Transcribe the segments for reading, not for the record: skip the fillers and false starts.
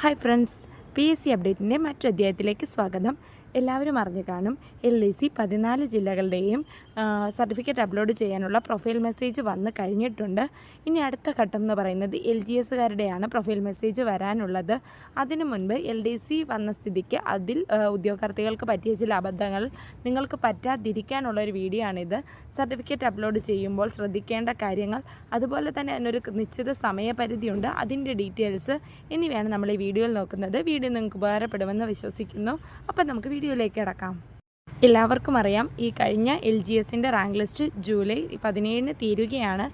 Hi friends, PSC അപ്ഡേറ്റിൻ്റെ മറ്റൊരു അധ്യായത്തിലേക്ക് സ്വാഗതം. എല്ലാവരും അറിഞ്ഞു കാണും, LIC 14 ജില്ലകളുടെയും സർട്ടിഫിക്കറ്റ് അപ്ലോഡ് ചെയ്യാനുള്ള പ്രൊഫൈൽ മെസ്സേജ് വന്ന് കഴിഞ്ഞിട്ടുണ്ട്. ഇനി അടുത്ത ഘട്ടം എന്ന് പറയുന്നത് LGSകാരുടെയാണ് പ്രൊഫൈൽ മെസ്സേജ് വരാനുള്ളത്. അതിനു മുൻപ് LDC വന്ന സ്ഥിതിക്ക് അതിൽ ഉദ്യോഗാർത്ഥികൾക്ക് പറ്റിയ ചില അബദ്ധങ്ങൾ നിങ്ങൾക്ക് പറ്റാതിരിക്കാനുള്ളൊരു വീഡിയോ ആണിത്. സർട്ടിഫിക്കറ്റ് അപ്ലോഡ് ചെയ്യുമ്പോൾ ശ്രദ്ധിക്കേണ്ട കാര്യങ്ങൾ, അതുപോലെ തന്നെ അതിനൊരു നിശ്ചിത സമയപരിധിയുണ്ട്, അതിൻ്റെ ഡീറ്റെയിൽസ് എന്നിവയാണ് നമ്മൾ ഈ വീഡിയോയിൽ നോക്കുന്നത്. വീഡിയോ നിങ്ങൾക്ക് ഉപകാരപ്പെടുമെന്ന് വിശ്വസിക്കുന്നു. അപ്പം നമുക്ക് വീഡിയോയിലേക്ക് കിടക്കാം. എല്ലാവർക്കും അറിയാം, ഈ കഴിഞ്ഞ LGSൻ്റെ റാങ്ക് ലിസ്റ്റ് ജൂലൈ 17 തീരുകയാണ്.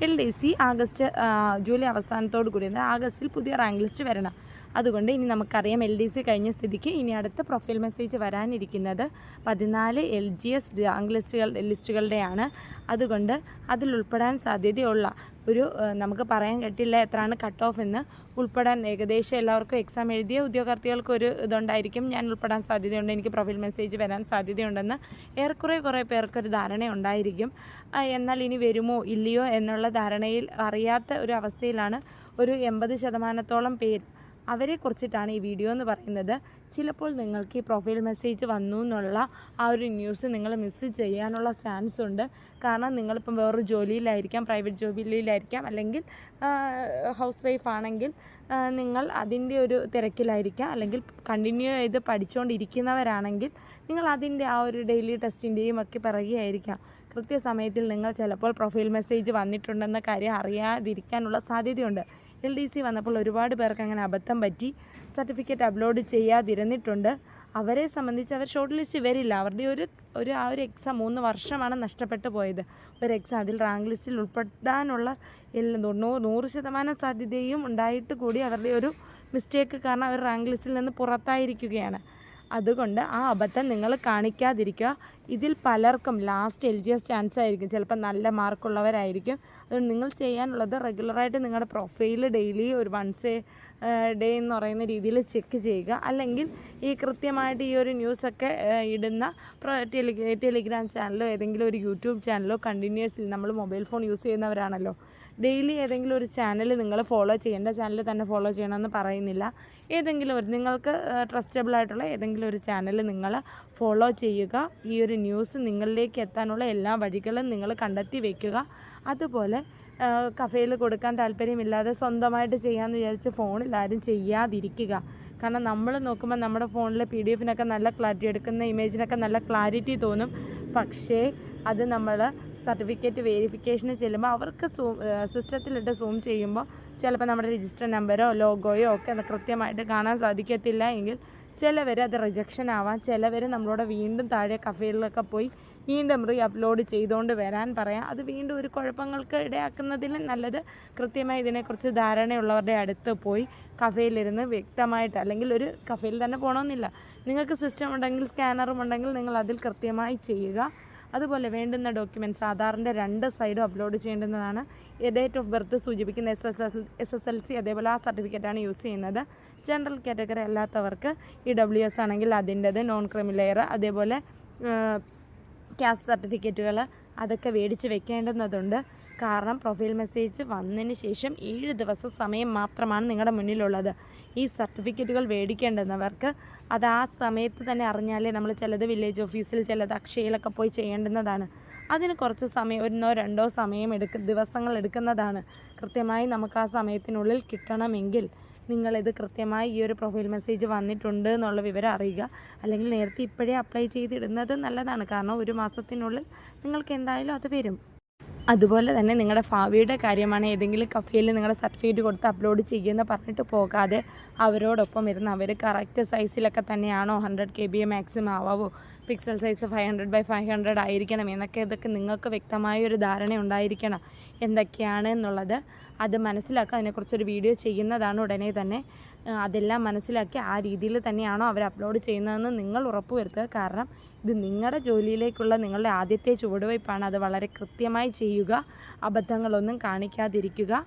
LDC ജൂലൈ അവസാനത്തോടു കൂടി ആഗസ്റ്റിൽ പുതിയ റാങ്ക് ലിസ്റ്റ് വരണം. അതുകൊണ്ട് ഇനി നമുക്കറിയാം LDC കഴിഞ്ഞ സ്ഥിതിക്ക് ഇനി അടുത്ത പ്രൊഫൈൽ മെസ്സേജ് വരാനിരിക്കുന്നത് 14 LGS റാങ്ക് ലിസ്റ്റുകളുടെയാണ്. അതുകൊണ്ട് അതിൽ ഉൾപ്പെടാൻ സാധ്യതയുള്ള ഒരു നമുക്ക് പറയാൻ പറ്റില്ല എത്രയാണ് കട്ട് ഓഫ് എന്ന്. ഉൾപ്പെടാൻ ഏകദേശം എല്ലാവർക്കും എക്സാം എഴുതിയ ഉദ്യോഗാർത്ഥികൾക്ക് ഒരു ഇതുണ്ടായിരിക്കും, ഞാൻ ഉൾപ്പെടാൻ സാധ്യതയുണ്ട്, എനിക്ക് പ്രൊഫൈൽ മെസ്സേജ് വരാൻ സാധ്യതയുണ്ടെന്ന് കുറേ പേർക്കൊരു ധാരണയുണ്ടായിരിക്കും. എന്നാൽ ഇനി വരുമോ ഇല്ലയോ എന്നുള്ള ധാരണയിൽ അറിയാത്ത ഒരു അവസ്ഥയിലാണ് ഒരു 80% പേര്. അവരെക്കുറിച്ചിട്ടാണ് ഈ വീഡിയോ എന്ന് പറയുന്നത്. ചിലപ്പോൾ നിങ്ങൾക്ക് ഈ പ്രൊഫൈൽ മെസ്സേജ് വന്നു എന്നുള്ള ആ ഒരു ന്യൂസ് നിങ്ങൾ മിസ് ചെയ്യാനുള്ള ചാൻസ് ഉണ്ട്. കാരണം നിങ്ങളിപ്പം വേറൊരു ജോലിയിലായിരിക്കാം, പ്രൈവറ്റ് ജോലിയിലായിരിക്കാം, അല്ലെങ്കിൽ ഹൗസ് വൈഫ് ആണെങ്കിൽ നിങ്ങൾ അതിൻ്റെ ഒരു തിരക്കിലായിരിക്കാം, അല്ലെങ്കിൽ കണ്ടിന്യൂ ചെയ്ത് പഠിച്ചുകൊണ്ടിരിക്കുന്നവരാണെങ്കിൽ നിങ്ങൾ അതിൻ്റെ ആ ഒരു ഡെയിലി ടെസ്റ്റിൻ്റെയും ഒക്കെ പിറകെയായിരിക്കാം. കൃത്യസമയത്തിൽ നിങ്ങൾ ചിലപ്പോൾ പ്രൊഫൈൽ മെസ്സേജ് വന്നിട്ടുണ്ടെന്ന കാര്യം അറിയാതിരിക്കാനുള്ള സാധ്യതയുണ്ട്. LDC വന്നപ്പോൾ ഒരുപാട് പേർക്ക് അങ്ങനെ അബദ്ധം പറ്റി, സർട്ടിഫിക്കറ്റ് അപ്ലോഡ് ചെയ്യാതിരുന്നിട്ടുണ്ട്. അവരെ സംബന്ധിച്ച് അവർ ഷോർട്ട് ലിസ്റ്റ് വരില്ല. അവരുടെ ആ ഒരു എക്സാം 3 വർഷമാണ് നഷ്ടപ്പെട്ടു പോയത്. ഒരു എക്സാം അതിൽ റാങ്ക് ലിസ്റ്റിൽ ഉൾപ്പെടാനുള്ള 100% സാധ്യതയും ഉണ്ടായിട്ട് കൂടി അവരുടെ ഒരു മിസ്റ്റേക്ക് കാരണം അവർ റാങ്ക് ലിസ്റ്റിൽ നിന്ന് പുറത്തായിരിക്കുകയാണ്. അതുകൊണ്ട് ആ അബദ്ധം നിങ്ങൾ കാണിക്കാതിരിക്കുക. ഇതിൽ പലർക്കും ലാസ്റ്റ് LGS ചാൻസ് ആയിരിക്കും, ചിലപ്പോൾ നല്ല മാർക്കുള്ളവരായിരിക്കും. അതുകൊണ്ട് നിങ്ങൾ ചെയ്യാനുള്ളത് റെഗുലറായിട്ട് നിങ്ങളുടെ പ്രൊഫൈൽ ഡെയിലി ഒരു വൺസ് ഡേ എന്ന് പറയുന്ന രീതിയിൽ ചെക്ക് ചെയ്യുക. അല്ലെങ്കിൽ ഈ കൃത്യമായിട്ട് ഈ ഒരു ന്യൂസൊക്കെ ഇടുന്ന ടെലിഗ്രാം ചാനലോ ഏതെങ്കിലും ഒരു യൂട്യൂബ് ചാനലോ കണ്ടിന്യൂസ്ലി, നമ്മൾ മൊബൈൽ ഫോൺ യൂസ് ചെയ്യുന്നവരാണല്ലോ, ഡെയിലി ഏതെങ്കിലും ഒരു ചാനൽ നിങ്ങൾ ഫോളോ ചെയ്യേണ്ട ചാനൽ തന്നെ ഫോളോ ചെയ്യണമെന്ന് പറയുന്നില്ല. ഏതെങ്കിലും ഒരു നിങ്ങൾക്ക് ട്രസ്റ്റബിൾ ആയിട്ടുള്ള ഏതെങ്കിലും ഒരു ചാനൽ നിങ്ങൾ ഫോളോ ചെയ്യുക. ഈ ഒരു ന്യൂസ് നിങ്ങളിലേക്ക് എത്താനുള്ള എല്ലാ വഴികളും നിങ്ങൾ കണ്ടെത്തി വയ്ക്കുക. അതുപോലെ കഫേയിൽ കൊടുക്കാൻ താല്പര്യമില്ലാതെ സ്വന്തമായിട്ട് ചെയ്യാമെന്ന് വിചാരിച്ച് ഫോണിൽ ആരും ചെയ്യാതിരിക്കുക. കാരണം നമ്മൾ നോക്കുമ്പോൾ നമ്മുടെ ഫോണിലെ PDF-നൊക്കെ നല്ല ക്ലാരിറ്റി, എടുക്കുന്ന ഇമേജിനൊക്കെ നല്ല ക്ലാരിറ്റി തോന്നും. പക്ഷേ അത് നമ്മൾ സർട്ടിഫിക്കറ്റ് വെരിഫിക്കേഷന് ചെല്ലുമ്പോൾ അവർക്ക് സിസ്റ്റത്തിലിട്ട് സൂം ചെയ്യുമ്പോൾ ചിലപ്പോൾ നമ്മുടെ രജിസ്റ്റർ നമ്പരോ ലോഗോയോ ഒക്കെ അത് കൃത്യമായിട്ട് കാണാൻ സാധിക്കത്തില്ല. എങ്കിൽ ചിലവർ അത് റിജക്ഷൻ ആവാം. ചിലവർ നമ്മളോട് വീണ്ടും താഴെ കഫേയിലൊക്കെ പോയി വീണ്ടും അപ്ലോഡ് ചെയ്തുകൊണ്ട് വരാൻ പറയാം. അത് വീണ്ടും ഒരു കുഴപ്പങ്ങൾക്ക് ഇടയാക്കുന്നതിലും നല്ലത് കൃത്യമായി ഇതിനെക്കുറിച്ച് ധാരണയുള്ളവരുടെ അടുത്ത് പോയി കഫേയിലിരുന്ന് വ്യക്തമായിട്ട്, അല്ലെങ്കിൽ ഒരു കഫേയിൽ തന്നെ പോകണമെന്നില്ല, നിങ്ങൾക്ക് സിസ്റ്റം ഉണ്ടെങ്കിൽ സ്കാനറും ഉണ്ടെങ്കിൽ നിങ്ങൾ അതിൽ കൃത്യമായി ചെയ്യുക. അതുപോലെ വേണ്ടുന്ന ഡോക്യുമെൻറ്റ്സ്, ആധാറിൻ്റെ 2 സൈഡും അപ്ലോഡ് ചെയ്യേണ്ടുന്നതാണ്. ഡേറ്റ് ഓഫ് ബർത്ത് സൂചിപ്പിക്കുന്ന SSLC അതേപോലെ ആ സർട്ടിഫിക്കറ്റാണ് യൂസ് ചെയ്യുന്നത്. ജനറൽ കാറ്റഗറി അല്ലാത്തവർക്ക് EWS ആണെങ്കിൽ അതിൻ്റെത്, നോൺ ക്രിമിലെയർ, അതേപോലെ കാസ്റ്റ് സർട്ടിഫിക്കറ്റുകൾ അതൊക്കെ മേടിച്ച് വെക്കേണ്ടുന്നതുണ്ട്. കാരണം പ്രൊഫൈൽ മെസ്സേജ് വന്നതിന് ശേഷം 7 ദിവസം സമയം മാത്രമാണ് നിങ്ങളുടെ മുന്നിലുള്ളത്. ഈ സർട്ടിഫിക്കറ്റുകൾ മേടിക്കേണ്ടുന്നവർക്ക് അത് ആ സമയത്ത് തന്നെ അറിഞ്ഞാലേ, നമ്മൾ ചിലത് വില്ലേജ് ഓഫീസിൽ, ചിലത് അക്ഷയയിലൊക്കെ പോയി ചെയ്യേണ്ടുന്നതാണ്. അതിന് കുറച്ച് സമയം, 1-2 ദിവസങ്ങൾ എടുക്കുന്നതാണ്. കൃത്യമായി നമുക്ക് ആ സമയത്തിനുള്ളിൽ കിട്ടണമെങ്കിൽ നിങ്ങളിത് കൃത്യമായി ഈ ഒരു പ്രൊഫൈൽ മെസ്സേജ് വന്നിട്ടുണ്ട് എന്നുള്ള വിവരം അറിയുക. അല്ലെങ്കിൽ നേരത്തെ ഇപ്പോഴേ അപ്ലൈ ചെയ്തിടുന്നത് നല്ലതാണ്. കാരണം 1 മാസത്തിനുള്ളിൽ നിങ്ങൾക്ക് എന്തായാലും അത് വരും. അതുപോലെ തന്നെ നിങ്ങളുടെ ഭാവിയുടെ കാര്യമാണ്. ഏതെങ്കിലും കഫേയിൽ നിങ്ങളുടെ സർട്ടിഫിക്കറ്റ് കൊടുത്ത് അപ്ലോഡ് ചെയ്യുമെന്ന് പറഞ്ഞിട്ട് പോകാതെ അവരോടൊപ്പം ഇരുന്ന് അവർ കറക്റ്റ് സൈസിലൊക്കെ തന്നെയാണോ, 100 KB മാക്സിമം ആവാവോ, പിക്സൽ സൈസ് 500x500 ആയിരിക്കണം എന്നൊക്കെ, ഇതൊക്കെ നിങ്ങൾക്ക് വ്യക്തമായൊരു ധാരണ ഉണ്ടായിരിക്കണം എന്തൊക്കെയാണ് എന്നുള്ളത്. അത് മനസ്സിലാക്കുക. അതിനെക്കുറിച്ചൊരു വീഡിയോ ചെയ്യുന്നതാണ് ഉടനെ തന്നെ. അതെല്ലാം മനസ്സിലാക്കി ആ രീതിയിൽ തന്നെയാണോ അവർ അപ്ലോഡ് ചെയ്യുന്നതെന്ന് നിങ്ങൾ ഉറപ്പുവരുത്തുക. കാരണം ഇത് നിങ്ങളുടെ ജോലിയിലേക്കുള്ള നിങ്ങളുടെ ആദ്യത്തെ ചുവടുവയ്പ്പാണ്. അത് വളരെ കൃത്യമായി ചെയ്യുക, അബദ്ധങ്ങളൊന്നും കാണിക്കാതിരിക്കുക.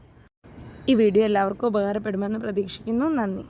ഈ വീഡിയോ എല്ലാവർക്കും ഉപകാരപ്പെടുമെന്ന് പ്രതീക്ഷിക്കുന്നു. നന്ദി.